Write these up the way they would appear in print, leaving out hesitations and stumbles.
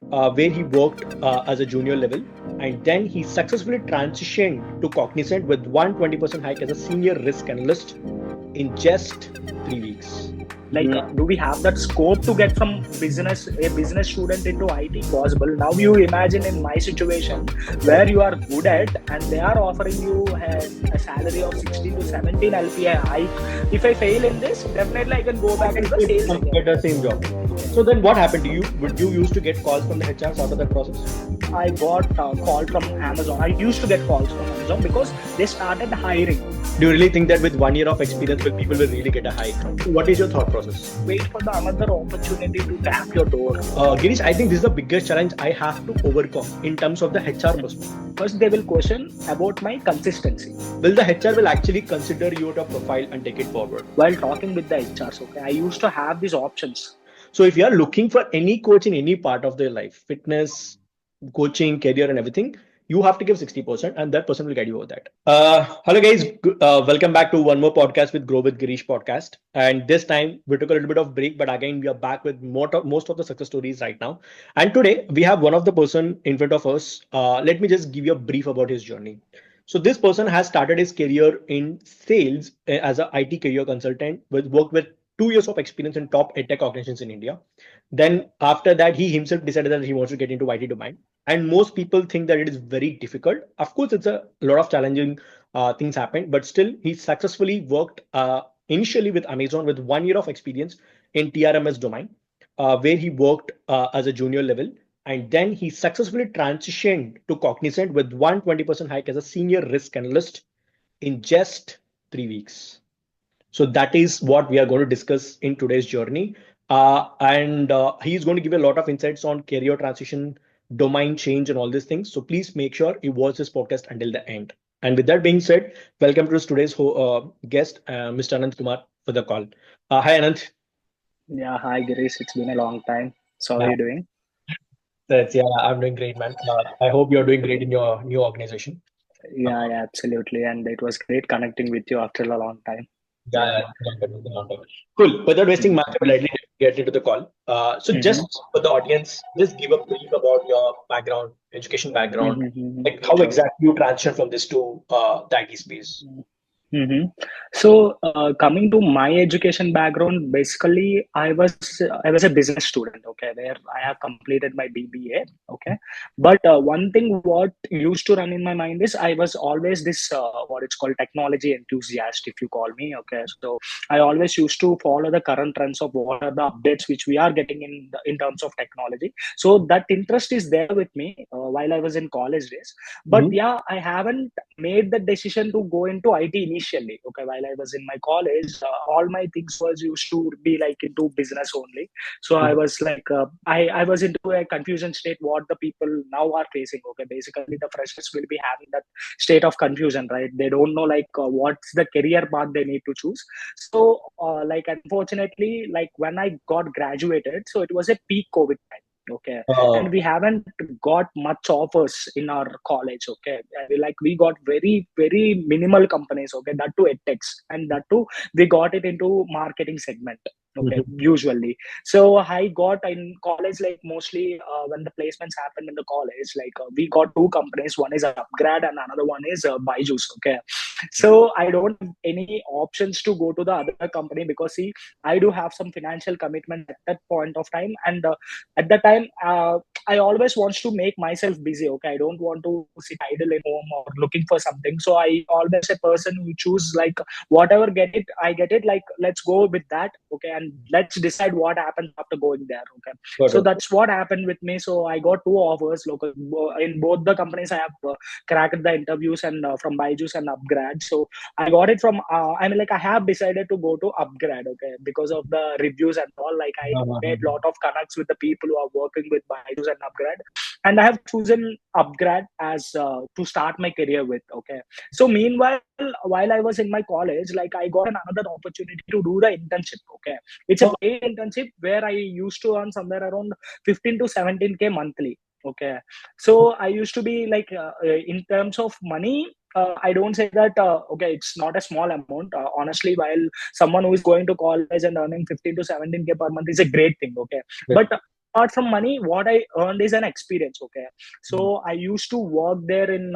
where he worked as a junior level, and then he successfully transitioned to Cognizant with 120% hike as a senior risk analyst in just 3 weeks. Like, do we have that scope to get from a business student into IT possible? Now you imagine in my situation where you are good at and they are offering you a salary of 16 to 17 LPI hike. If I fail in this, definitely I can go back to the sales again. Get the same job. So then what happened to you? Would you used to get calls from the HRs after that process? I got a call from Amazon. I used to get calls from Amazon because they started hiring. Do you really think that with 1 year of experience, people will really get a hike? What is your thought process? Wait for the another opportunity to tap your door. Gireesh, I think this is the biggest challenge I have to overcome in terms of the HR perspective. First, they will question about my consistency. Will the HR will actually consider your profile and take it forward? While talking with the HRs, okay, I used to have these options. So if you are looking for any coach in any part of their life, fitness, coaching, career, and everything, you have to give 60%, and that person will guide you over that. Hello guys, welcome back to one more podcast with Grow with Gireesh podcast. And this time we took a little bit of break, but again we are back with most of the success stories right now. And today we have one of the person in front of us. Let me just give you a brief about his journey. So this person has started his career in sales as an IT career consultant, worked with 2 years of experience in top edtech organizations in India. Then after that, he himself decided that he wants to get into IT domain. And most people think that it is very difficult. Of course, it's a lot of challenging things happen, but still he successfully worked initially with Amazon with 1 year of experience in TRMS domain, where he worked as a junior level. And then he successfully transitioned to Cognizant with 120% hike as a senior risk analyst in just 3 weeks. So that is what we are going to discuss in today's journey. And he's going to give a lot of insights on career transition, domain change, and all these things. So please make sure you watch this podcast until the end. And with that being said, welcome to today's guest, Mr. Anant Kumar, for the call. Hi, Anant. Yeah, hi, Gireesh. It's been a long time. So how are you doing? I'm doing great, man. I hope you're doing great in your new organization. Yeah, absolutely. And it was great connecting with you after a long time. Cool. Without wasting much, I will lightly get into the call. Just for the audience, just give a brief about your background, education background, like how exactly you transition from this to the IT space. So coming to my education background, basically I was a business student, okay, where I have completed my BBA, okay. But one thing what used to run in my mind is I was always this what it's called technology enthusiast, if you call me, okay. So I always used to follow the current trends of what are the updates which we are getting in terms of technology. So that interest is there with me while I was in college days. But yeah, I haven't made the decision to go into IT initially. Okay, while I was in my college, all my things was used to be like into business only. So I was like, I was into a confusion state what the people now are facing. Okay, basically the freshers will be having that state of confusion, right? They don't know like what's the career path they need to choose. So like unfortunately, like when I got graduated, so it was a peak COVID time. Okay, and we haven't got much offers in our college. Okay, like we got very minimal companies. Okay, that too edtechs, and that too we got it into marketing segment. Okay, usually. So I got in college like mostly when the placements happened in the college, like we got two companies. One is Upgrad and another one is Byju's. Okay, so I don't have any options to go to the other company because see, I do have some financial commitment at that point of time, and at that time I always wants to make myself busy. Okay, I don't want to sit idle at home or looking for something. So I always a person who choose like whatever get it, I get it. Like let's go with that. Okay, and let's decide what happens after going there. Okay, so that's what happened with me. So I got two offers local in both the companies. I have cracked the interviews and from Byju's and Upgrad. So I got it from. I mean, like I have decided to go to Upgrad. Okay, because of the reviews and all. Like I made lot of connects with the people who are working with Byju's and Upgrad, and I have chosen Upgrad as to start my career with. Okay, so meanwhile, while I was in my college, like I got another opportunity to do the internship. Okay, it's a paid internship where I used to earn somewhere around 15 to 17K monthly. Okay, so I used to be like in terms of money. I don't say that okay, it's not a small amount. Honestly, while someone who is going to college and earning 15 to 17K per month is a great thing. Okay, but apart from money, what I earned is an experience. Okay, so I used to work there in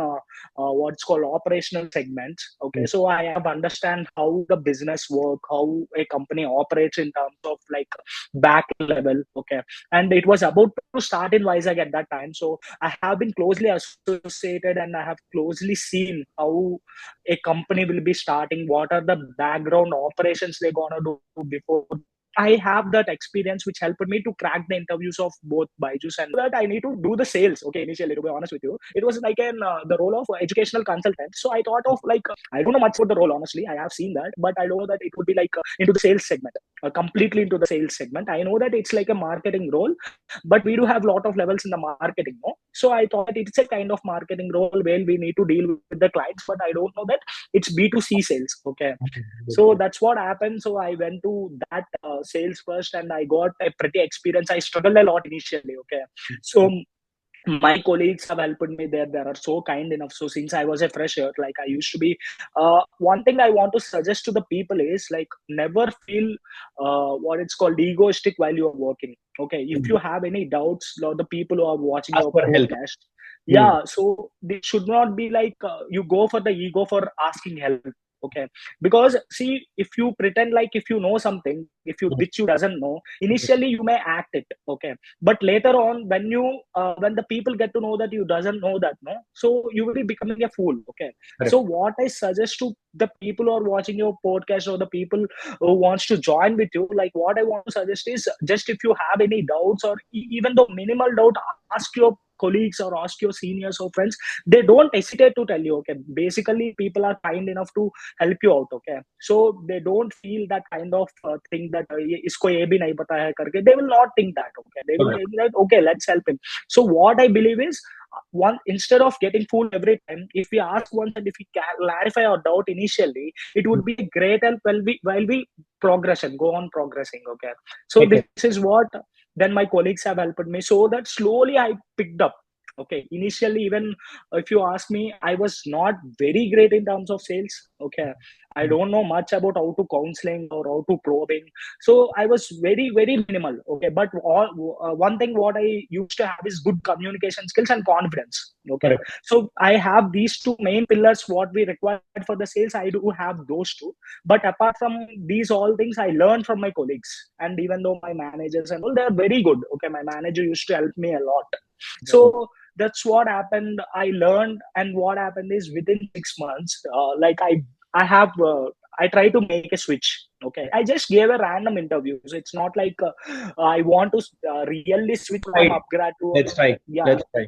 what's called operational segments. Okay, so I have understand how the business work, how a company operates in terms of like back level. Okay, and it was about to start in Vizag at that time, so I have been closely associated and I have closely seen how a company will be starting, what are the background operations they're gonna do before. I have that experience which helped me to crack the interviews of both Byju's, and that I need to do the sales. Okay, initially, to be honest with you, it was like the role of educational consultant. So I thought of like I don't know much about the role, honestly. I have seen that, but I know that it would be like into the sales segment, completely into the sales segment. I know that it's like a marketing role, but we do have a lot of levels in the marketing. No? So I thought it's a kind of marketing role where we need to deal with the clients, but I don't know that it's B2C sales. Okay, so that's what happened. So I went to that sales first, and I got a pretty experience. I struggled a lot initially. Okay, so my colleagues have helped me there. They are so kind enough. So since I was a fresher, like I used to be, one thing I want to suggest to the people is like never feel what it's called egoistic while you are working. Okay, if you have any doubts, or the people who are watching Ask your for help. podcast, yeah, so it should not be like you go for the ego for asking help. Okay, because see, if you pretend like if you know something, if you which you doesn't know, initially you may act it. Okay, but later on when the people get to know that you doesn't know that, no, so you will be becoming a fool. Okay, so what I suggest to the people who are watching your podcast or the people who wants to join with you, like what I want to suggest is just if you have any doubts or even though minimal doubt, ask your colleagues or ask your seniors or friends. They don't hesitate to tell you. Okay, basically people are kind enough to help you out. Okay, so they don't feel that kind of thing that isko ye bhi nahi pata hai karke. They will not think that. Okay, they will think that okay, let's help him. So what I believe is one, instead of getting fooled every time, if we ask once and if we clarify our doubt initially, it would be great help while we progression go on progressing. Okay, so this is what then my colleagues have helped me, so that slowly I picked up. Okay, initially, even if you ask me, I was not very great in terms of sales. Okay, I don't know much about how to counseling or how to probing, so I was very minimal. Okay, but one thing what I used to have is good communication skills and confidence. Okay, so I have these two main pillars what we require for the sales. I do have those two, but apart from these all things, I learned from my colleagues, and even though my managers and all, they're very good. Okay, my manager used to help me a lot. So that's what happened. I learned, and what happened is within 6 months, like I try to make a switch. Okay, I just gave a random interview. So it's not like I want to really switch from upgrad to Let's try. yeah. Let's try.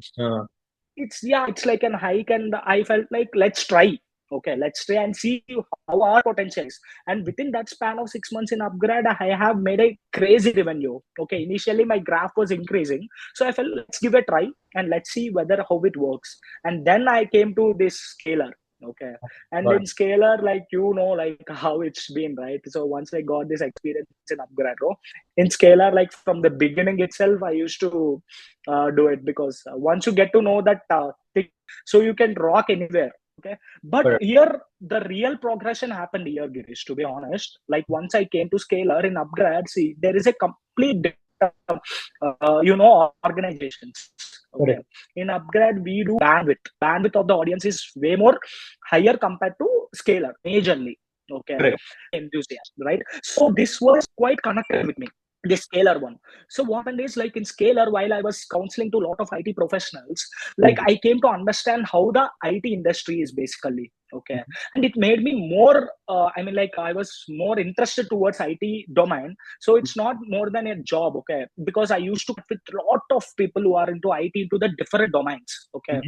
It's like an hike, and I felt like let's try. Okay, let's try and see how our potential is. And within that span of 6 months in upgrade, I have made a crazy revenue. Okay, initially my graph was increasing, so I felt let's give a try and let's see whether how it works. And then I came to this scalar. Okay, and in scalar, like like how it's been, right? So once I got this experience in upgrade, in scalar, like from the beginning itself, I used to do it because once you get to know that thing, so you can rock anywhere. Okay, but here the real progression happened here, Gireesh, to be honest. Like once I came to scalar in upgrade, see, there is a complete organizations. Okay, in upgrade we do bandwidth of the audience is way more higher compared to scalar majorly. Okay, enthusiast, right? So this was quite connected with me, the scalar one. So what happened is, like in scalar, while I was counseling to a lot of IT professionals, like I came to understand how the IT industry is basically. Okay, and it made me more like I was more interested towards IT domain. So it's not more than a job. Okay, because I used to with a lot of people who are into IT into the different domains. Okay,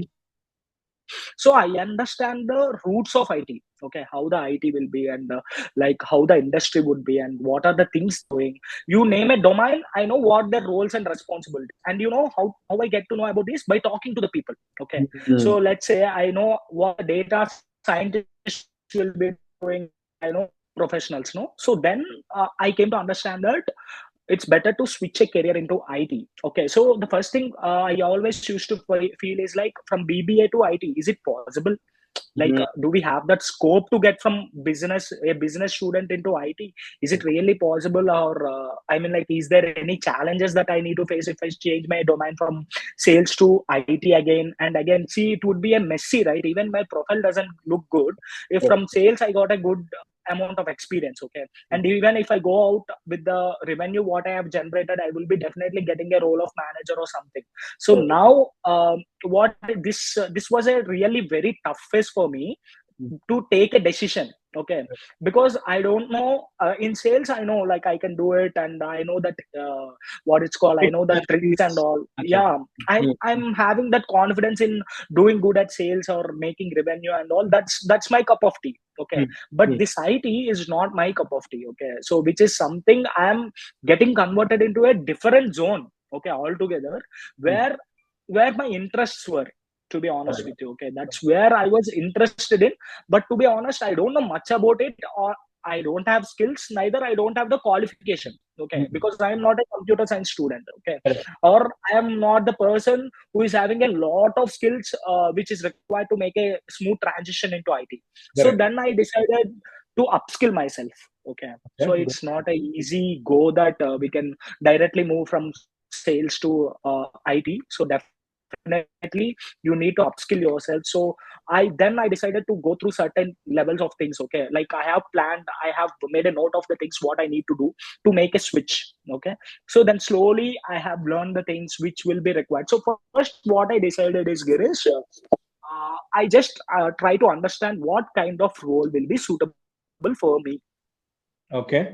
so I understand the roots of IT. Okay, how the IT will be, and like how the industry would be, and what are the things doing. You name a domain, I know what their roles and responsibilities. And how I get to know about this by talking to the people. Okay, so let's say I know what data scientists will be doing. I know professionals, no. So then I came to understand that it's better to switch a career into IT. Okay, so the first thing I always used to feel is like from BBA to IT, is it possible? Like, do we have that scope to get from a business student into IT? Is it really possible? Or I mean, like, is there any challenges that I need to face if I change my domain from sales to IT again and again? See, it would be a messy, right? Even my profile doesn't look good if from sales I got a good amount of experience. Okay, and even if I go out with the revenue what I have generated, I will be definitely getting a role of manager or something. So now, what this was a really very tough phase for me to take a decision. Okay, because I don't know, in sales I know like I can do it, and I know that what it's called, I know the tricks and all. Yeah, I'm having that confidence in doing good at sales or making revenue and all. That's my cup of tea. Okay, but this IT is not my cup of tea. Okay, so which is something I am getting converted into a different zone. Okay, altogether, where my interests were, to be honest with you. Okay, that's where I was interested in, but to be honest, I don't know much about it, or I don't have skills, neither I don't have the qualification. Okay, because I am not a computer science student. Okay, or I am not the person who is having a lot of skills which is required to make a smooth transition into IT. So then I decided to upskill myself. Okay, so it's not a easy go that we can directly move from sales to IT. So definitely you need to upskill yourself. So I decided to go through certain levels of things. Okay, like I have planned, I have made a note of the things what I need to do to make a switch. Okay, so then slowly I have learned the things which will be required. So first what I decided is, Gireesh, I just try to understand what kind of role will be suitable for me. Okay.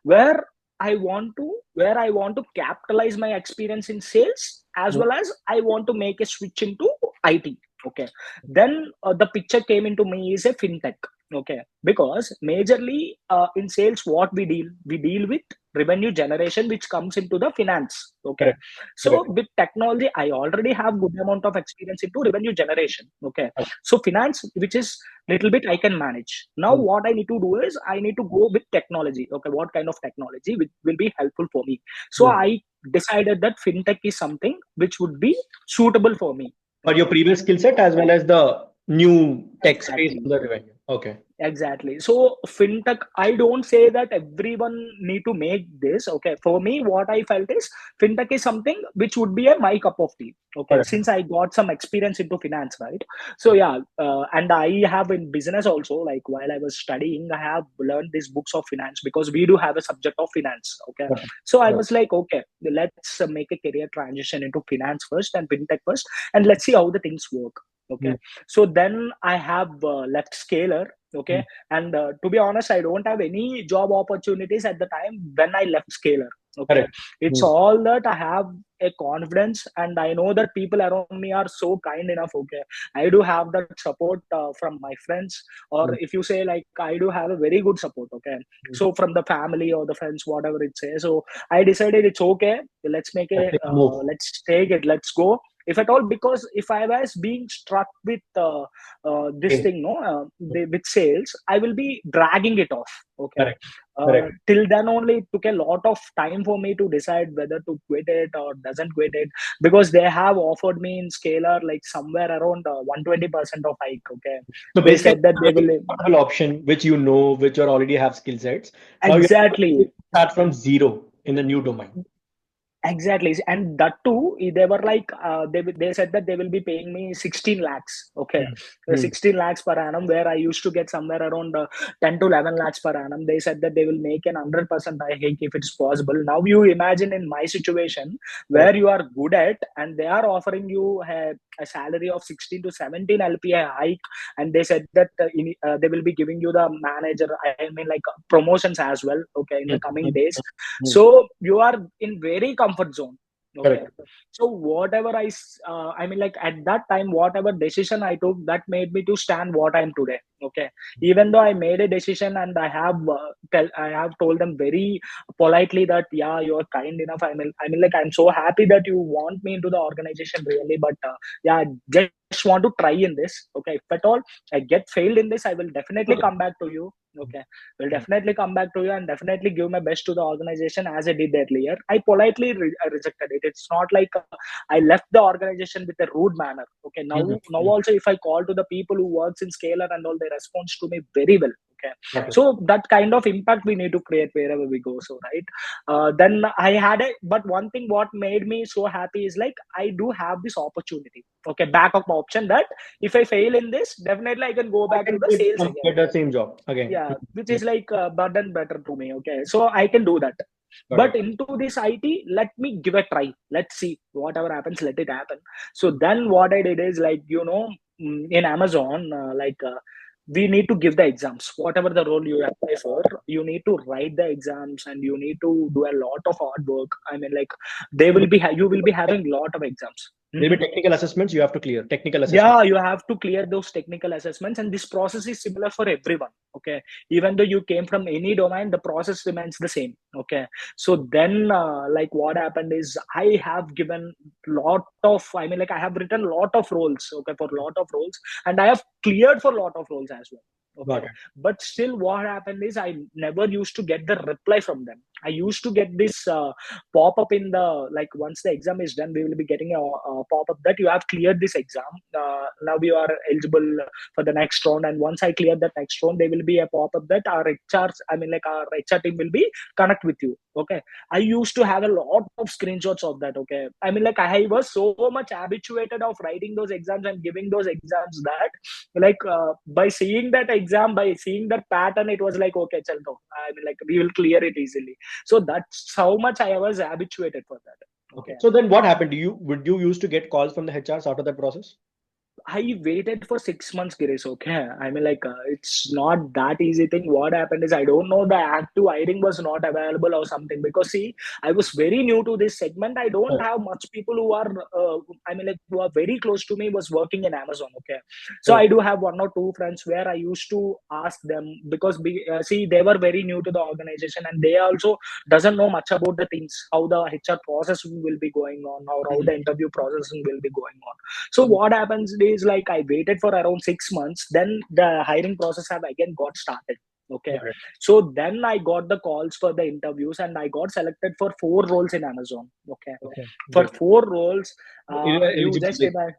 Where I want to capitalize my experience in sales, as well as I want to make a switch into IT. Okay, then the picture came into me is a fintech. Okay, because majorly in sales what we deal with revenue generation which comes into the finance. Okay, so with technology I already have good amount of experience into revenue generation. Okay, so finance, which is little bit I can manage. Now what I need to do is I need to go with technology. Okay, what kind of technology will be helpful for me? So I decided that fintech is something which would be suitable for me, for your previous skill set as well as the new tech space in the revenue. Okay. Exactly. So fintech, I don't say that everyone need to make this. Okay, for me what I felt is fintech is something which would be my cup of tea. Okay, since I got some experience into finance, right? So yeah, and I have in business also, like while I was studying I have learned these books of finance, because we do have a subject of finance. Okay, so I was like, okay, let's make a career transition into finance first and fintech first, and let's see how the things work. Okay, so then I have left Scalar. Okay, and to be honest, I don't have any job opportunities at the time when I left Scalar. Okay, it's all that I have a confidence, and I know that people around me are so kind enough. Okay, I do have that support from my friends, or if you say like I do have a very good support. Okay, so from the family or the friends, whatever it says. So I decided it's okay. Let's make a let's take it. Let's go. If at all, because if I was being struck with this thing, with sales, I will be dragging it off. Okay, till then only it took a lot of time for me to decide whether to quit it or doesn't quit it, because they have offered me in Scalar like somewhere around 120% of hike. Okay, So they basically, said that they will affordable option which you know, which you already have skill sets. Now you have exactly to start from zero in the new domain. Exactly, and that too, they were like, they said that they will be paying me 16 lakhs. Okay, 16 lakhs per annum, where I used to get somewhere around 10 to 11 lakhs per annum. They said that they will make an 100% hike if it's possible. Now you imagine in my situation where you are good at, and they are offering you a salary of 16 to 17 LPA hike, and they said that they will be giving you the manager, I mean like promotions as well. Okay, in the coming days. So you are in very comfort zone. Okay, so whatever I mean like at that time, whatever decision I took, that made me to stand what I am today. Okay, even though I made a decision, and I have told them very politely that yeah, you're kind enough. I mean like I'm so happy that you want me into the organization really, but yeah, just want to try in this. Okay, if at all I get failed in this, I will definitely come back to you. Okay, will definitely come back to you and definitely give my best to the organization as I did earlier. I politely rejected it. It's not like I left the organization with a rude manner. Okay, now also if I call to the people who works in Scalar and all, they respond to me very well. Okay, Okay. so that kind of impact we need to create wherever we go. So right, then I had a, but one thing what made me so happy is like I do have this opportunity. Okay, backup option that if I fail in this, definitely I can go I back to can the sales again. get the same job again. Yeah, which is like burden better to me. Okay, so I can do that. Got But it. into this IT, let me give a try. Let's see whatever happens, let it happen. So then what I did is like, in Amazon, we need to give the exams. Whatever the role you apply for, you need to write the exams and you need to do a lot of hard work. I mean, like you will be having a lot of exams. There'll be technical assessments you have to clear. Technical assessment. Yeah, you have to clear those technical assessments, and this process is similar for everyone. Okay, even though you came from any domain, the process remains the same. Okay, so then like what happened is I have given lot of, I mean, like I have written lot of roles. Okay, for lot of roles, and I have cleared for lot of roles as well. Got Okay, it. but still what happened is I never used to get the reply from them. I used to get this pop up in the, like, once the exam is done, we will be getting a pop up that you have cleared this exam. Now you are eligible for the next round. And once I clear that next round, there will be a pop up that our HRs, I mean, like our HR team will be connect with you. Okay, I used to have a lot of screenshots of that. Okay, I mean, like I was so much habituated of writing those exams and giving those exams that, like, by seeing that exam, by seeing that pattern, it was like, okay, chal go. I mean, like we will clear it easily. So that's how much I was habituated for that. Okay. So then what happened? Would you used to get calls from the HRs after that process? I waited for 6 months, Gireesh. Okay, I mean, like it's not that easy thing. What happened is I don't know, the active hiring was not available or something, because see, I was very new to this segment. I don't Right. have much people who are, I mean, like who are very close to me was working in Amazon. Okay, so Right. I do have one or two friends where I used to ask them, because see, they were very new to the organization and they also doesn't know much about the things, how the HR process will be going on, or how the interview process will be going on. So what happens is like I waited for around 6 months, then the hiring process have again got started. Okay, Got it. so then I got the calls for the interviews and I got selected for 4 roles in Amazon. Okay, Okay. for Great. 4 roles, You were you eligible. just imagine.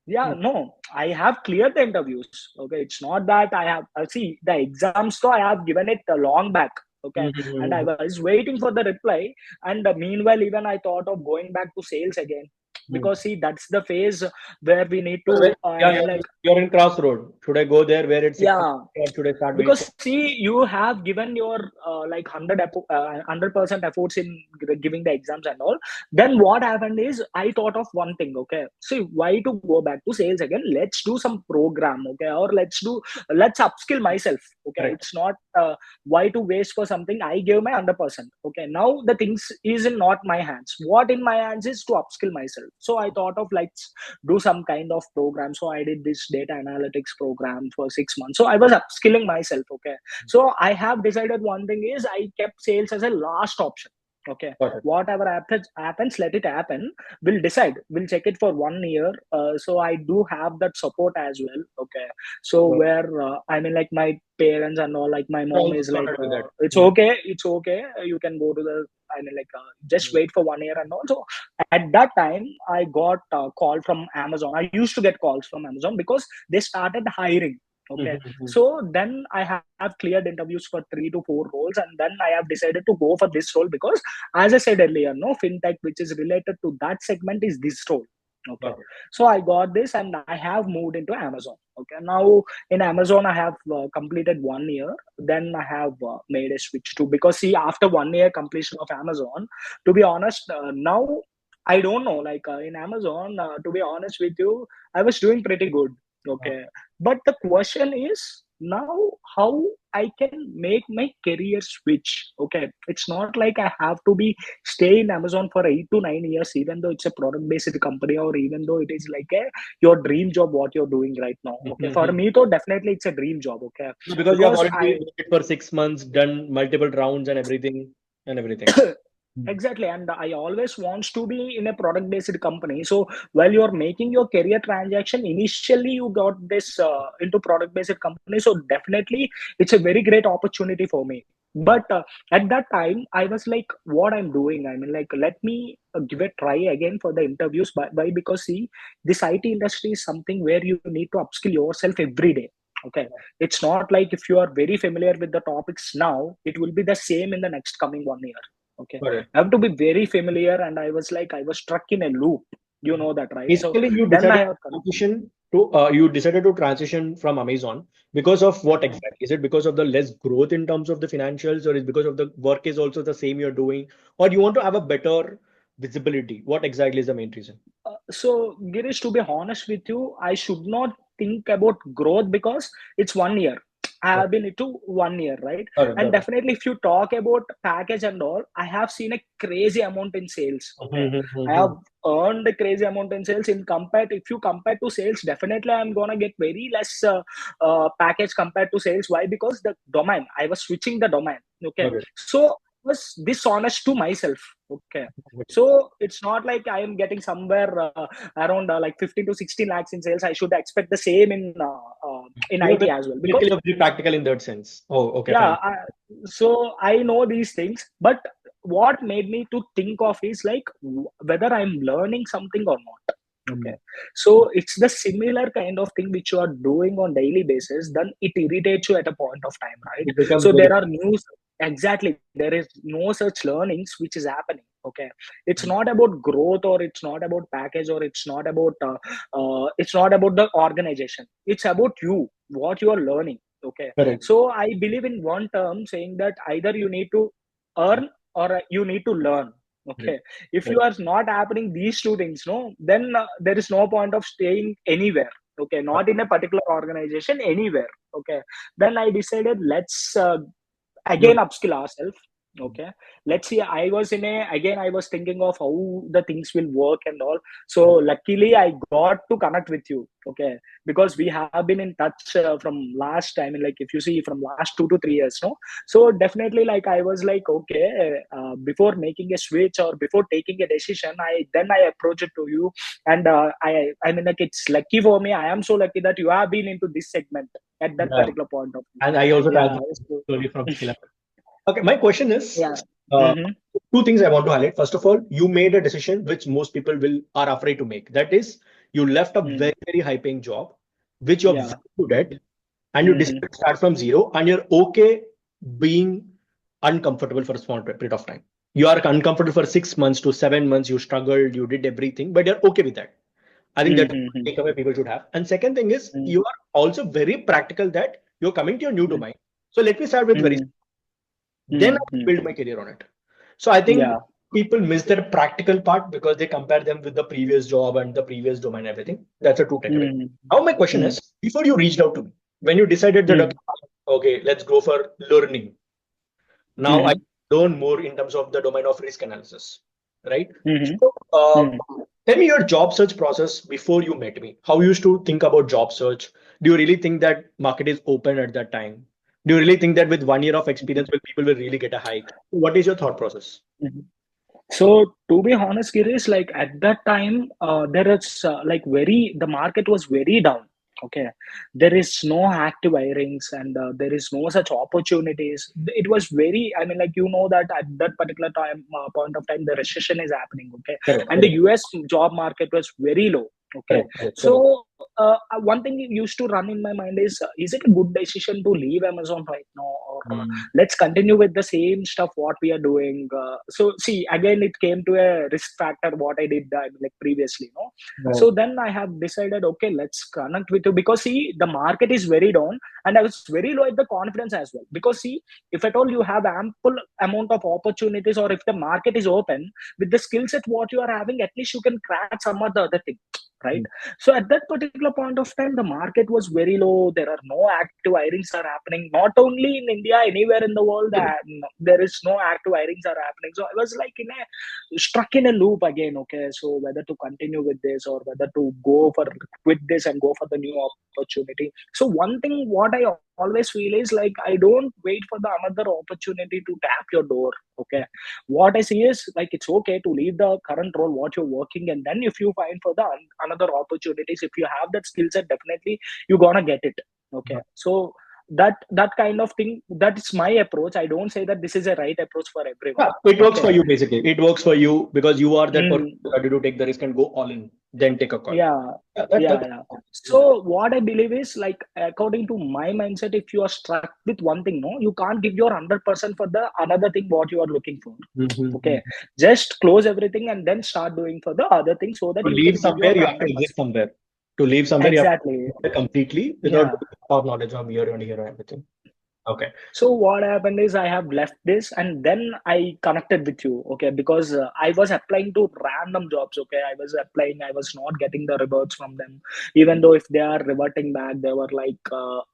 Yeah, no, I have cleared the interviews. Okay, it's not that I have, see, the exams though I have given it long back. Okay, and I Mm-hmm. was waiting for the reply. And meanwhile, even I thought of going back to sales again, because see, that's the phase where we need to, I Yeah, mean, like, you're in crossroad. Should I go there where it's 60, yeah, or should I start waiting for? because see, you have given your like 100% efforts in giving the exams and all. Then what happened is I thought of one thing. Okay, see, why to go back to sales again? Let's do some program. Okay, or let's upskill myself. Okay, Correct. it's not why to waste for something. I gave my 100%. Okay, now the things is in not my hands. What in my hands is to upskill myself. So I thought of, like, do some kind of program. So I did this data analytics program for 6 months. So I was upskilling myself. Okay, so I have decided one thing is I kept sales as a last option. Okay, Got it. whatever happens, let it happen. We'll decide, we'll check it for 1 year. So I do have that support as well. Okay, so Got it. where I mean, like my parents and all, like my mom Also is like, started with that. it's okay, it's okay, you can go to the, I mean, like just wait for 1 year. And also at that time I got a call from Amazon. I used to get calls from Amazon because they started hiring. Okay, Mm-hmm. so then I have cleared interviews for 3 to 4 roles, and then I have decided to go for this role because, as I said earlier, no, fintech which is related to that segment is this role. Okay, Got it. so I got this and I have moved into Amazon. Okay, now in Amazon I have completed 1 year. Then I have made a switch to, because see, after 1 year completion of Amazon, to be honest, now I don't know, like in Amazon, to be honest with you, I was doing pretty good. Okay, but the question is now how I can make my career switch. Okay, it's not like I have to be stay in Amazon for 8 to 9 years, even though it's a product based company, or even though it is like your dream job what you're doing right now. Okay, for Mm-hmm. me though, definitely it's a dream job. Okay, Because you have because already I been with it for 6 months, done multiple rounds and everything. Exactly, and I always wants to be in a product based company. So while you're making your career transaction, initially you got this into product based company, so definitely it's a very great opportunity for me. But at that time I was like, what I'm doing, I mean, like, let me give a try again for the interviews. By because see, this IT industry is something where you need to upskill yourself every day. Okay, it's not like if you are very familiar with the topics now, it will be the same in the next coming 1 year. Okay, Correct. I have to be very familiar, and I was like, I was stuck in a loop. You know that, right? So Basically, then I have you decided to transition from Amazon because of what exactly? Is it because of the less growth in terms of the financials, or is it because of the work is also the same you're doing, or you want to have a better visibility? What exactly is the main reason? so Girish, to be honest with you, I should not think about growth because it's 1 year. I have been into 1 year, right? Correct, And correct. definitely, if you talk about package and all, I have seen a crazy amount in sales. Okay, I have earned a crazy amount in sales. In compared, if you compare to sales, definitely I'm gonna get very less package compared to sales. Why? Because the domain, I was switching the domain. Okay, Okay. so I was dishonest to myself. Okay, so it's not like I am getting somewhere around like 15 to 16 lakhs in sales. I should expect the same in You're IT as well, because basically very practical in that sense. Oh, okay, yeah, fine. so I know these things, but what made me to think of is like whether I'm learning something or not. Okay, so it's the similar kind of thing which you are doing on daily basis, then it irritates you at a point of time, right? It becomes So very. there are news, exactly, there is no such learnings which is happening. Okay, it's not about growth, or it's not about package, or it's not about the organization, it's about you, what you are learning. Okay, Correct. so I believe in one term saying that either you need to earn or you need to learn. Correct. Okay, if you Correct. are not happening these two things, no, then there is no point of staying anywhere. Okay, not in a particular organization, anywhere. Okay, then I decided, let's You're again upskill ourselves. Okay, let's see, I was in a again I was thinking of how the things will work and all. So luckily I got to connect with you. Okay, because we have been in touch from last time, and like if you see from last 2 to 3 years, no. So definitely, like, I was like, okay, before making a switch or before taking a decision, I approach it to you. And I mean, like, it's lucky for me, I am so lucky that you have been into this segment at that yeah. particular point of view. And I also Yeah, transitioned so, slowly from skill up. Okay, my question is yeah. uh, Hmm. two things I want to highlight. First of all, you made a decision which most people will are afraid to make. That is, you left a Mm. very high paying job, which you're Yeah. very good at, and you Hmm. decided to start from zero, and you're okay being uncomfortable for a small period of time. You are uncomfortable for 6 months to 7 months. You struggled, you did everything, but you're okay with that. I think that's Mm-hmm. the takeaway people should have. And second thing is, you are also very practical that you're coming to your new domain. So let me start with very. Then I Mm-hmm. build my career on it. So I think Yeah. people miss their practical part because they compare them with the previous job and the previous domain, everything. That's a true takeaway. Now my question Mm-hmm. is, before you reached out to me, when you decided that okay, let's go for learning. Now I Mm-hmm. learn more in terms of the domain of risk analysis, right? Mm-hmm. So tell me your job search process before you met me. How you used to think about job search? Do you really think that market is open at that time? Do you really think that with 1 year of experience, will people will really get a hike? What is your thought process? Mm-hmm. So to be honest, Girish, like at that time, there is like the market was very down. Okay, there is no active hirings, and there is no such opportunities. It was very, I mean, like, you know that at that particular time, point of time, the recession is happening. Okay, Correct, and the correct, US job market was very low. Okay, correct, correct, correct. so one thing used to run in my mind is it a good decision to leave Amazon right now, or Mm, let's continue with the same stuff what we are doing. So see, again, it came to a risk factor what I did like previously, no. right. So then I have decided, okay, let's connect with you, because see, the market is very down, and I was very low at the confidence as well, because see, if at all you have ample amount of opportunities, or if the market is open with the skill set what you are having, at least you can crack some other thing, right? Mm, So at that particular point of time, the market was very low. There are no active hirings are happening, not only in India, anywhere in the world. There is no active hirings are happening. So I was like stuck in a loop again. Okay, so whether to continue with this or whether to go for quit this and go for the new opportunity. So one thing what I always feel is like, I don't wait for the another opportunity to tap your door. Okay. What I see is like, it's okay to leave the current role, what you're working, and then if you find for the another opportunities, if you have that skill set, definitely you're gonna get it. Okay. So that kind of thing, that is my approach. I don't say that this is a right approach for everyone. Yeah, it works for Okay. you basically. It works for you because you are that person Mm, ready to take the risk and go all in, then take a call. yeah, Yeah, that, yeah. So what I believe is like, according to my mindset, if you are stuck with one thing, no, you can't give your 100% for the another thing what you are looking for. Okay, just close everything and then start doing for the other thing, so that To you leave can give your somewhere, you have to exit 100%. somewhere. To leave somewhere, you have to Exactly. exit completely without Yeah. our knowledge of here and here and everything. Okay. So what happened is I have left this and then I connected with you, okay, because I was applying to random jobs, okay. I was applying, I was not getting the rewards from them, even though if they are reverting back, they were like,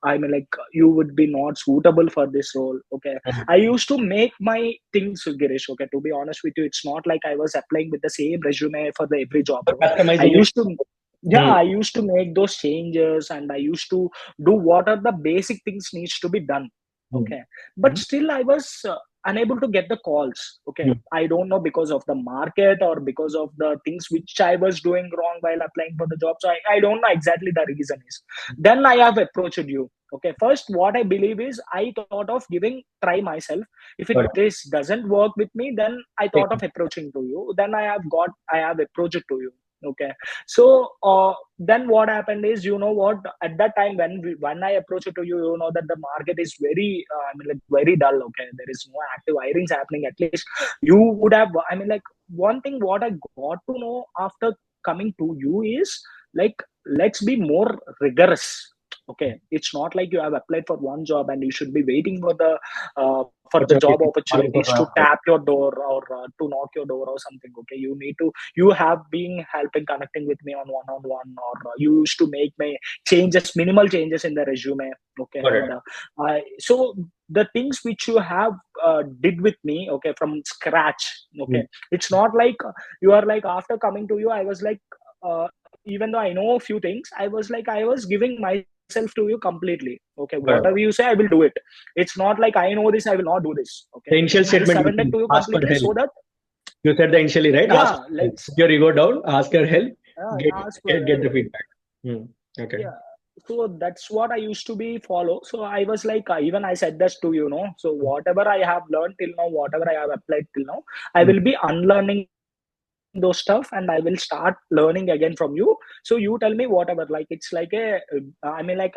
I mean, like, you would be not suitable for this role, okay. I used to make my things, Girish, okay. To be honest with you, it's not like I was applying with the same resume for the every job role. I Customizing it. used to, yeah, I used to make those changes and I used to do what are the basic things needs to be done. Okay, but still I was unable to get the calls. Okay, I don't know, because of the market or because of the things which I was doing wrong while applying for the job. So I don't know exactly the reason is. Then I have approached you. Okay, first what I believe is I thought of giving try myself. If it this doesn't work with me, then I thought of approaching to you. Then I have approached to you. Okay, so then what happened is, you know what, at that time when I approached to you, you know that the market is very I mean, like, very dull. Okay, there is no active hirings happening. At least you would have, I mean, like, one thing what I got to know after coming to you is like, let's be more rigorous. Okay, it's not like you have applied for one job and you should be waiting for the job opportunities to tap your door or to knock your door or something. Okay, you have been helping connecting with me on one-on-one, or you used to make my changes, minimal changes in the resume. Okay, and so the things which you have did with me, okay, from scratch. Okay, it's not like you are like, after coming to you, I was like, even though I know a few things, I was like, I was giving myself to you completely. Okay, whatever you say, I will do it. It's not like I know this, I will not do this. Okay, The initial I statement surrendered to you ask for completely, help. so that, You said the initially, right? Ask yeah, for help. let's Put your ego down, ask her help, ask for get the help. feedback. Okay. Yeah, so that's what I used to be follow. So I was like, even I said this to you know, so whatever I have learned till now, whatever I have applied till now, I will be unlearning those stuff and I will start learning again from you. So you tell me whatever, like, it's like a I mean, like,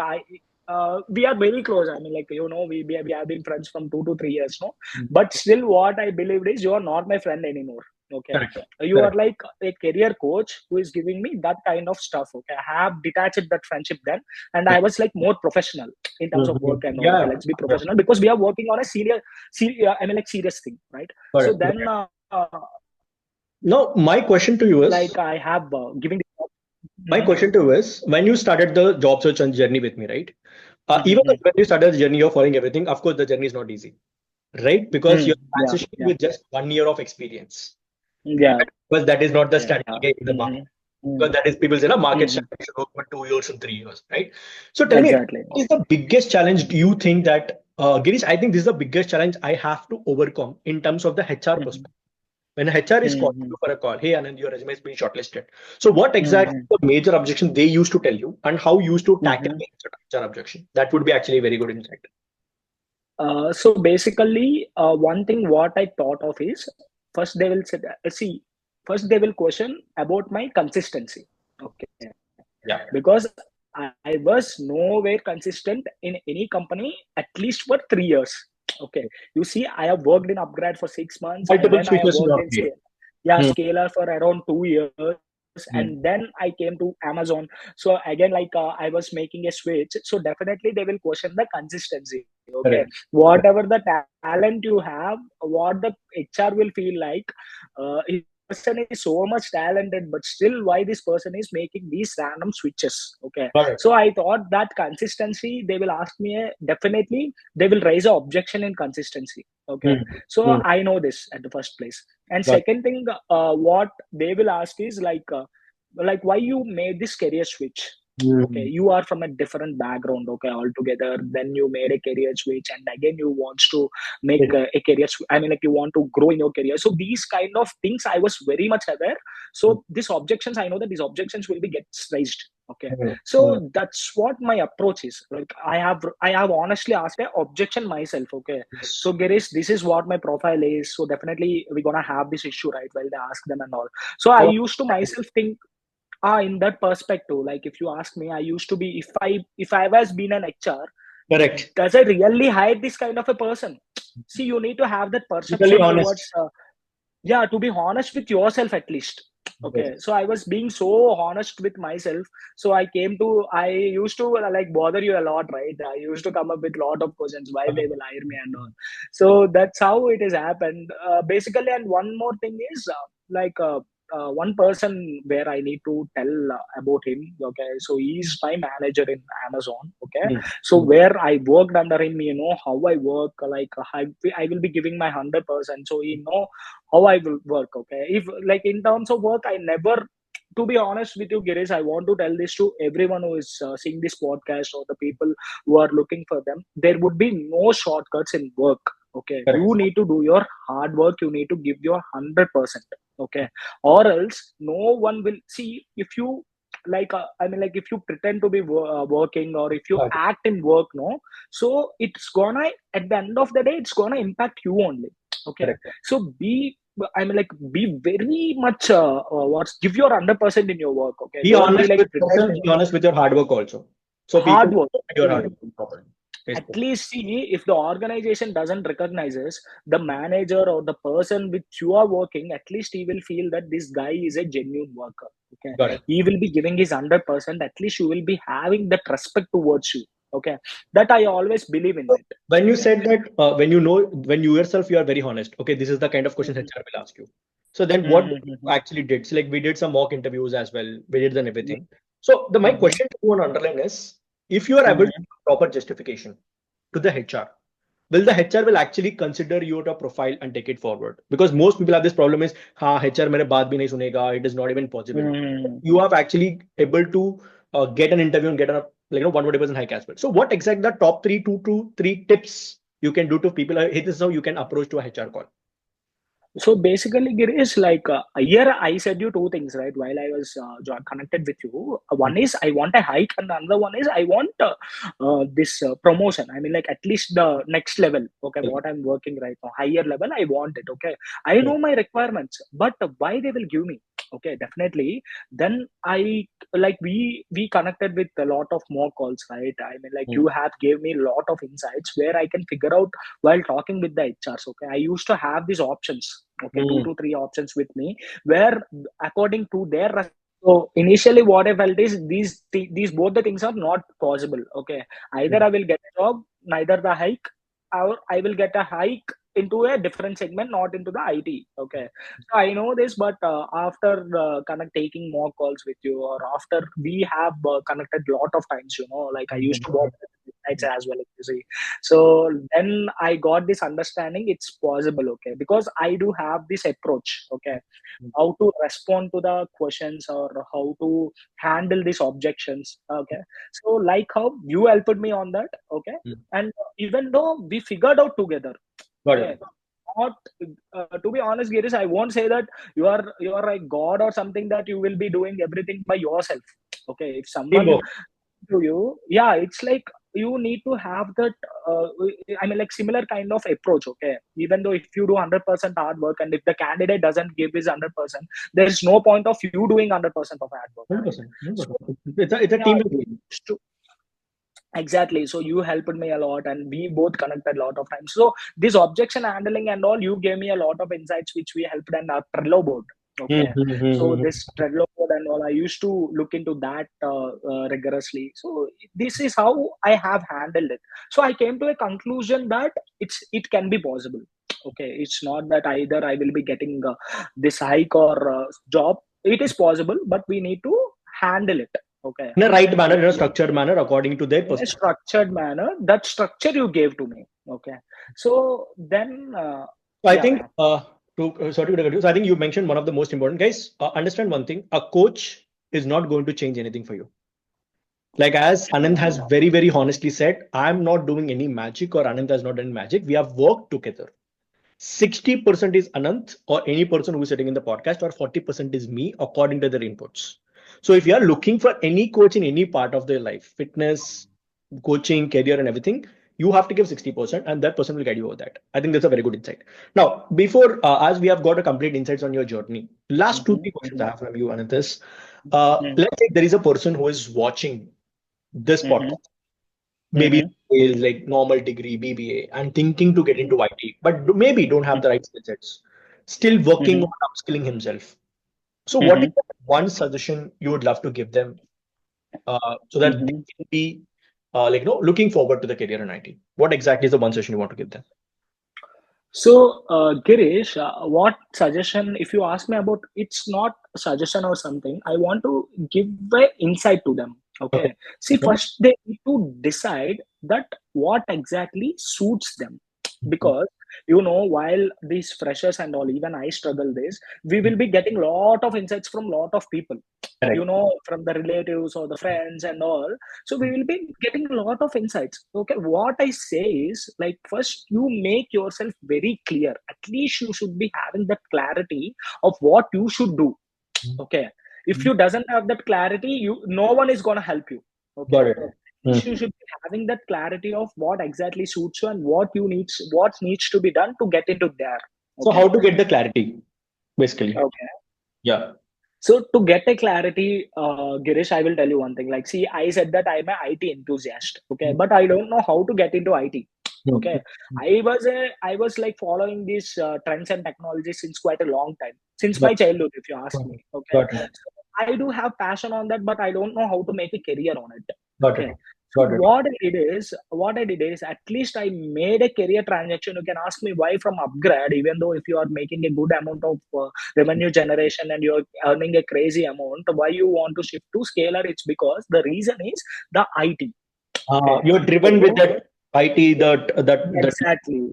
we are very close. I mean, like, you know, we have been friends from 2 to 3 years, no. But still, what I believe is, you are not my friend anymore. Okay, Correct. you are like a career coach who is giving me that kind of stuff. Okay, I have detached that friendship then, and I was like more professional in terms of work and all. Okay, let's be professional because we are working on a I mean, like, serious thing, right? So then. Now, my question to you is, Like, I have giving. my question to you is, when you started the job search and journey with me, right? Even when you started the journey, you're following everything. Of course, the journey is not easy, right? Because you're Yeah, transitioning with just 1 year of experience. yeah, Because that is not the yeah. standard in the market. Because that is people say, market standard should work for 2 years and 3 years, right? So tell me, Exactly. what is the biggest challenge do you think that, Girish, I think this is the biggest challenge I have to overcome in terms of the HR perspective. When HR is calling you for a call, hey, Anand, your resume is being shortlisted. So what exactly the major objection they used to tell you and how you used to tackle the HR objection? That would be actually very good insight. So basically, one thing what I thought of is, first they will say, first they will question about my consistency. Okay. Yeah. Because I was nowhere consistent in any company, at least for 3 years. Okay. You see, I have worked in Upgrade for 6 months, and Multiple then I have switches in worked your in career. Scalar for around 2 years. And then I came to Amazon. So again, like, I was making a switch. So definitely they will question the consistency. Okay. Correct. Whatever the talent you have, what the HR will feel like, if person is so much talented, but still why this person is making these random switches. Okay. Correct. So I thought that consistency, they will ask me, definitely they will raise an objection in consistency. Okay. So I know this at the first place. And second thing, what they will ask is like, why you made this career switch. Okay, you are from a different background, okay, altogether. Then you made a career switch, and again you want to make a career. I mean, like you want to grow in your career. So these kind of things, I was very much aware. So these objections, I know that these objections will be gets raised. Okay, so that's what my approach is. Like I have honestly asked an objection myself. Okay, so Gireesh, this is what my profile is. So definitely we're gonna have this issue, right? While they ask them and all. So I used to myself think in that perspective, like if you ask me, I used to be, if I was been an HR, Correct. does I really hire this kind of a person? See, you need to have that Totally perception honest. towards to be honest with yourself at least. Okay, so I was being so honest with myself. So I used to like bother you a lot, right? I used to come up with a lot of questions why they will hire me and all. So that's how it has happened, basically. And one more thing is one person where I need to tell about him. Okay, so he's my manager in Amazon. Okay, so where I worked under him, you know how I work. Like I will be giving my 100%. So you know how I will work. Okay, if like in terms of work, I never. To be honest with you, Gireesh, I want to tell this to everyone who is seeing this podcast or the people who are looking for them. There would be no shortcuts in work. Okay, Correct. you need to do your hard work. You need to give your 100%. Okay, or else no one will see if you like if you pretend to be working, or if you act in work, no, so it's gonna, at the end of the day, it's gonna impact you only. Okay, Correct. so be very much give your 100% in your work. Okay, Be don't be honest like with yourself, be honest with your hard work also. So people hard work. know your hard work properly. At least see, if the organization doesn't recognizes the manager or the person which you are working, at least he will feel that this guy is a genuine worker. Okay, Got it. he will be giving his 100%. At least you will be having that respect towards you. Okay, that I always believe in it. When you said that, when you yourself, you are very honest. Okay, this is the kind of questions HR will ask you. So then what you actually did? So like we did some mock interviews as well. We did then everything. So my question to you on underline is, if you are able to give proper justification to the HR, will the HR will actually consider your profile and take it forward? Because most people have this problem is, HR mere baat bhi nahi sunega. It is not even possible. You have actually able to get an interview and get a 120% hike as well. So what exactly the top two to three tips you can do to people? Hey, this is how you can approach to a HR call. So basically, Gireesh, like here I said you two things, right? While I was connected with you, one is I want a hike, and another one is I want this promotion. I mean, like at least the next level. Okay, what I'm working right now, higher level. I want it. Okay, I know my requirements, but why they will give me? Okay, definitely. Then we connected with a lot of more calls, right? I mean, like you have gave me a lot of insights where I can figure out while talking with the HRs. Okay, I used to have these options. Okay, 2 to 3 options with me, where according to their. So initially, what I felt is these both the things are not possible. Okay, either I will get a job, neither the hike, or I will get a hike into a different segment, not into the IT. Okay, so I know this, but after taking more calls with you, or after we have connected a lot of times, like I used to work nights as well, you see. So then I got this understanding it's possible. Okay, because I do have this approach. Okay, how to respond to the questions, or how to handle these objections. Okay, so like how you helped me on that. Okay, and even though we figured out together. Okay, not to be honest, Gireesh, I won't say that you are a god or something, that you will be doing everything by yourself. Okay, if someone to you, yeah, it's like you need to have that. I mean, like similar kind of approach. Okay, even though if you do 100% hard work, and if the candidate doesn't give his 100%, there is no point of you doing 100% of hard work. 100%. It's a team game. Exactly. So you helped me a lot, and we both connected a lot of times. So this objection handling and all, you gave me a lot of insights, which we helped in our Trello board. Okay. So this Trello board and all, I used to look into that rigorously. So this is how I have handled it. So I came to a conclusion that it can be possible. Okay. It's not that either I will be getting this hike or job. It is possible, but we need to handle it. Okay. In a right manner, in a structured manner, according to their in a structured manner. That structure you gave to me. Okay. So then, I think sorry to cut you. So I think you mentioned one of the most important guys. Understand one thing: a coach is not going to change anything for you. Like as Anand has very, very honestly said, I'm not doing any magic or Anand has not done magic. We have worked together. 60% is Anant or any person who is sitting in the podcast, or 40% is me according to their inputs. So if you are looking for any coach in any part of their life, fitness, coaching, career, and everything, you have to give 60% and that person will guide you over that. I think that's a very good insight. Now, before, as we have got a complete insights on your journey, last two, three questions I have from you, Anant, is let's say there is a person who is watching this podcast, maybe is like normal degree BBA and thinking to get into IT, but maybe don't have the right skill sets, still working on upskilling himself. So, what is the one suggestion you would love to give them so that they can be looking forward to the career in IT? What exactly is the one suggestion you want to give them? So, Gireesh, what suggestion, if you ask me about, it's not a suggestion or something, I want to give an insight to them. Okay. See, first they need to decide that what exactly suits them. Because, while these freshers and all, even I struggle this, we will be getting a lot of insights from lot of people, from the relatives or the friends and all. So we will be getting a lot of insights. Okay, what I say is, like, first you make yourself very clear. At least you should be having that clarity of what you should do. Okay, if you doesn't have that clarity, no one is going to help you. Okay, you should be having that clarity of what exactly suits you and what needs to be done to get into there. So how to get the clarity, basically? Okay. Yeah. So to get a clarity, Girish, I will tell you one thing. Like, see, I said that I'm an IT enthusiast, okay, but I don't know how to get into IT. Okay, I was like following these trends and technologies since quite a long time, since my childhood, if you ask me. Okay, so I do have passion on that, but I don't know how to make a career on it. Okay. So what I did is at least I made a career transaction. You can ask me why from upgrade, even though if you are making a good amount of revenue generation and you're earning a crazy amount, why you want to shift to scalar? It's because the reason is the IT. Okay. You're driven with that IT, exactly.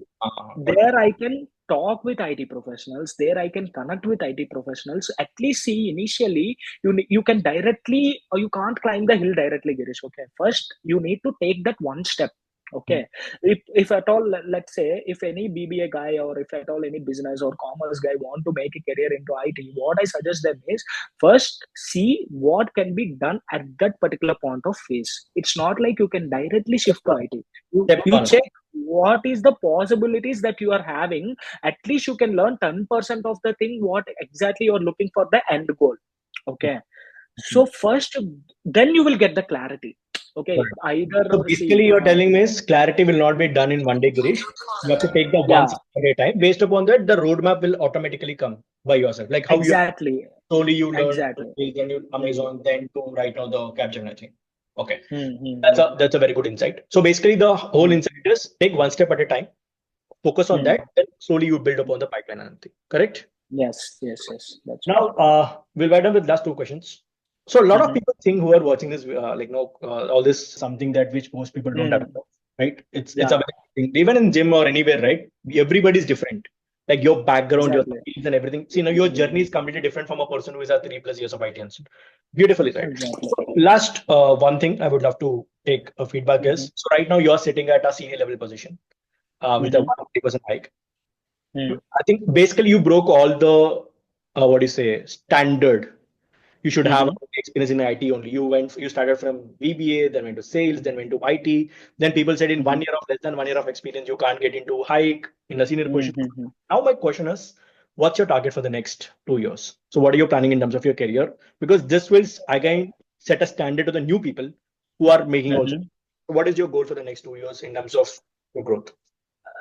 There I can talk with IT professionals. There I can connect with IT professionals. At least see initially you can directly, or you can't climb the hill directly, Girish. Okay, first you need to take that one step. Okay, if at all, let's say if any BBA guy or if at all any business or commerce guy want to make a career into IT, what I suggest them is first see what can be done at that particular point of phase. It's not like you can directly shift to IT. You check what is the possibilities that you are having. At least you can learn 10% of the thing what exactly you're looking for the end goal. Okay, so first then you will get the clarity. Okay, either so basically you're telling me is clarity will not be done in one day, Gireesh. You have to take the one step at a time. Based upon that, the roadmap will automatically come by yourself. Like how exactly slowly you learn, exactly. then you Amazon, then to right now the Capgemini thing. Okay, that's a very good insight. So basically, the whole insight is take one step at a time, focus on that, then slowly you build upon the pipeline and everything. Correct? Yes. That's now we'll write down with last two questions. So a lot of people think who are watching this, all this something that which most people don't have, right? It's a very thing. Even in gym or anywhere, right? Everybody's different. Like your background, your skills and everything. See, your journey is completely different from a person who is at 3+ years of IT and stuff. Beautifully said. Exactly. Last one thing I would love to take a feedback is, so right now you're sitting at a senior level position with a 150% hike. I think basically you broke all the standard. You should have experience in IT only. You started from VBA, then went to sales, then went to IT. Then people said in 1 year of less than 1 year of experience, you can't get into hike in a senior position. Now my question is, what's your target for the next 2 years? So what are you planning in terms of your career? Because this will again set a standard to the new people who are making also. What is your goal for the next 2 years in terms of your growth?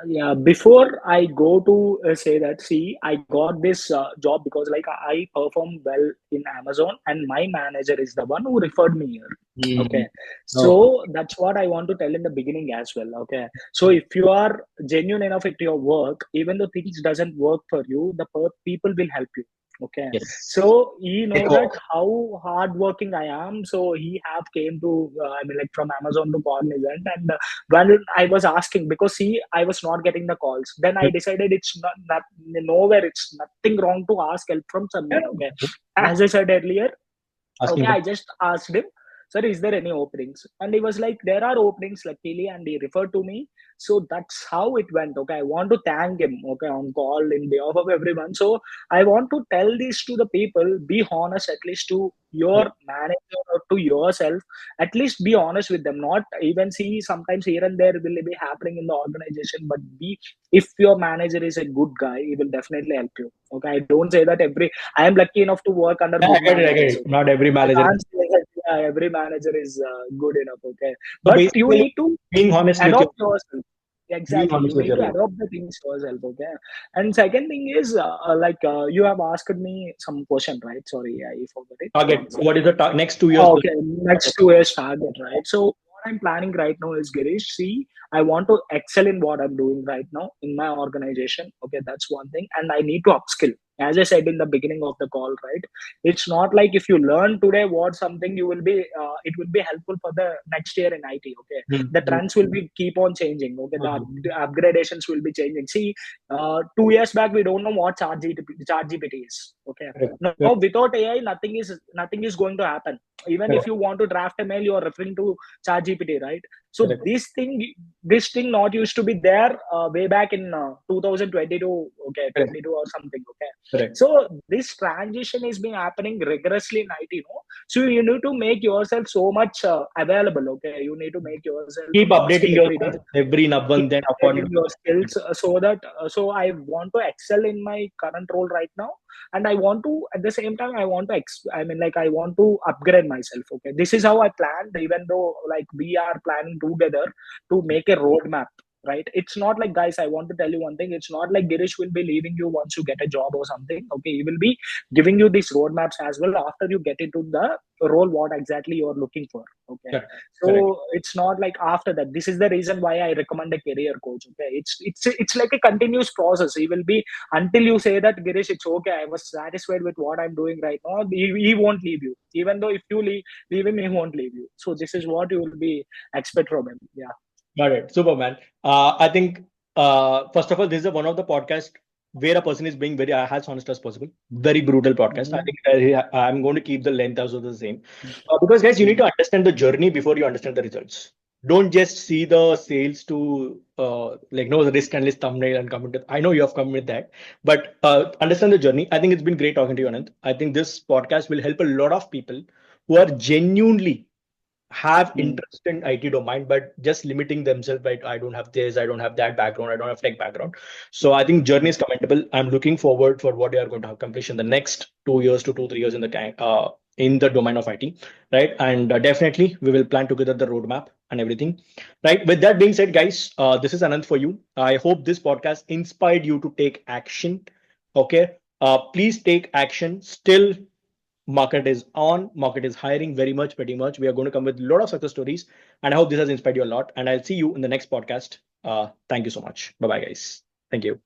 Yeah, before I go to say that, see, I got this job because like I perform well in Amazon and my manager is the one who referred me here. Okay, so that's what I want to tell in the beginning as well. Okay, so if you are genuine enough at your work, even though things doesn't work for you, the people will help you. Okay, so he know that how hardworking I am, so he have came to like from Amazon to Cognizant, and when I was asking, because I was not getting the calls, then I decided it's not nowhere, it's nothing wrong to ask help from someone. Okay, as I said earlier, I just asked him. sir, is there any openings? And he was like, there are openings, luckily, and he referred to me. So that's how it went. Okay, I want to thank him, okay, on call in behalf of everyone. So I want to tell this to the people: be honest, at least to your manager or to yourself. At least be honest with them. Not even, see, sometimes here and there will be happening in the organization, but be, if your manager is a good guy, he will definitely help you. Okay, I don't say that I am lucky enough to work under Yeah, good I get it. I get managers. it. Okay? Not every I manager. can't say that every manager is good enough. Okay, So but you basically, need to being honest with your adopt yourself. being Exactly, honest you with need your to life. adopt the things yourself. Okay, and second thing is you have asked me some question, right? Sorry, I forgot it. One Target. second. What is the next 2 years Oh, plan? okay, next 2 years target, right? So what I'm planning right now is, Girish, see, I want to excel in what I'm doing right now in my organization. Okay, that's one thing, and I need to upskill. As I said in the beginning of the call, right? It's not like if you learn today what something you will be, it will be helpful for the next year in IT. Okay, the Mm-hmm. trends will be keep on changing. Okay, Mm-hmm. the upgradations will be changing. See, 2 years back we don't know what ChatGPT is. Okay, Correct. now Correct. without AI, nothing is going to happen. Even if Correct. you want to draft a mail, you are referring to ChatGPT, right? So Correct. this thing not used to be there way back in 2022, okay, Correct. 22 or something, okay. Correct. So this transition is being happening rigorously in IT, no? So you need to make yourself so much available, okay. You need to make yourself Keep updating upskill every day, yourself every now keep and then according updating to your skills so that so I want to excel in my current role right now, and I want to, at the same time, I want to I want to upgrade myself. Okay, this is how I planned, even though like we are planning together to make a roadmap, right? It's not like, guys, I want to tell you one thing, it's not like Girish will be leaving you once you get a job or something. Okay, he will be giving you these roadmaps as well after you get into the role what exactly you're looking for. Okay, correct. Correct. so it's not like after that. This is the reason why I recommend a career coach. Okay, it's like a continuous process. He will be, until you say that, Girish, it's okay, I was satisfied with what I'm doing right now. He won't leave you. Even though if you leave him, he won't leave you. So this is what you will be expect from him. Yeah. Got it. Superman. I think first of all, this is one of the podcasts where a person is being very as honest as possible. Very brutal podcast. I Mhm. think I'm going to keep the length also the same. Because guys, you need to understand the journey before you understand the results. Don't just see the sales to like no risk analyst thumbnail and comment. I know you have come with that, but understand the journey. I think it's been great talking to you, Anand. I think this podcast will help a lot of people who are genuinely have Mm. interest in IT domain, but just limiting themselves by I don't have this, I don't have that background, I don't have tech background. So I think journey is commendable. I'm looking forward for what you are going to accomplish in the next 2 years to 2 3 years in the domain of IT, right? And definitely we will plan together the roadmap and everything, right? With that being said, guys, this is Anand for you. I hope this podcast inspired you to take action. Okay, please take action. Still market is on, market is hiring very much, pretty much. We are going to come with a lot of success stories, and I hope this has inspired you a lot, and I'll see you in the next podcast. Thank you so much. Bye bye, guys. Thank you.